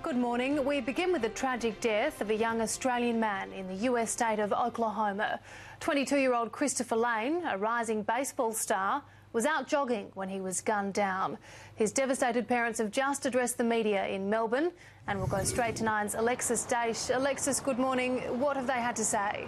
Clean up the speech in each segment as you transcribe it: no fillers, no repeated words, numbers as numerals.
Good morning. We begin with the tragic death of a young Australian man in the US state of Oklahoma. 22-year-old Christopher Lane, a rising baseball star, was out jogging when he was gunned down. His devastated parents have just addressed the media in Melbourne, and we'll go straight to Nine's Alexis Daish. Alexis, good morning. What have they had to say?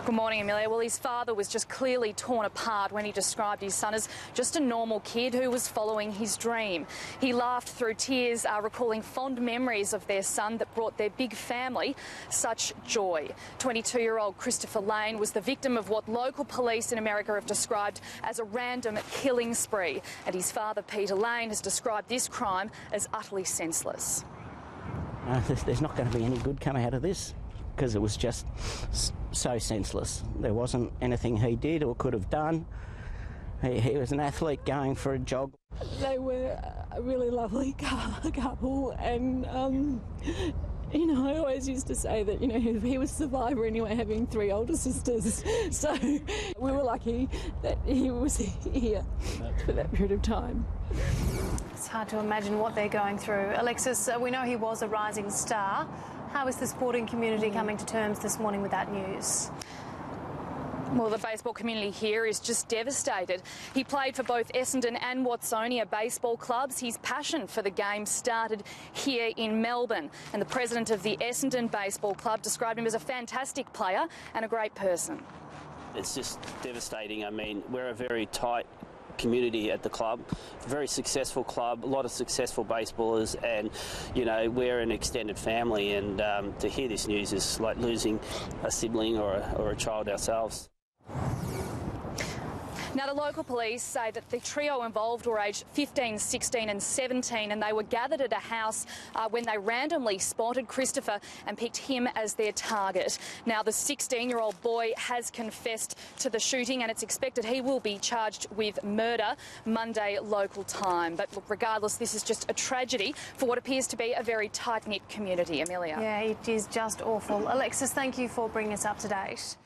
Good morning, Amelia. Well, his father was just clearly torn apart when he described his son as just a normal kid who was following his dream. He laughed through tears, recalling fond memories of their son that brought their big family such joy. 22-year-old Christopher Lane was the victim of what local police in America have described as a random killing spree, and his father, Peter Lane, has described this crime as utterly senseless. There's not going to be any good come out of this, because it was just so senseless. There wasn't anything he did or could have done. He was an athlete going for a jog. They were a really lovely couple, and I always used to say that, he was a survivor anyway, having 3 older sisters. So we were lucky that he was here for that period of time. It's hard to imagine what they're going through. Alexis, we know he was a rising star. How is the sporting community coming to terms this morning with that news? Well, the baseball community here is just devastated. He played for both Essendon and Watsonia baseball clubs. His passion for the game started here in Melbourne, and the president of the Essendon Baseball Club described him as a fantastic player and a great person. It's just devastating. I mean, we're a very tight community at the club, very successful club, a lot of successful baseballers, and we're an extended family, and to hear this news is like losing a sibling or a child ourselves. Now, the local police say that the trio involved were aged 15, 16 and 17, and they were gathered at a house when they randomly spotted Christopher and picked him as their target. Now, the 16-year-old boy has confessed to the shooting, and it's expected he will be charged with murder Monday local time. But look, regardless, this is just a tragedy for what appears to be a very tight-knit community. Amelia. Yeah, it is just awful. Alexis, thank you for bringing us up to date.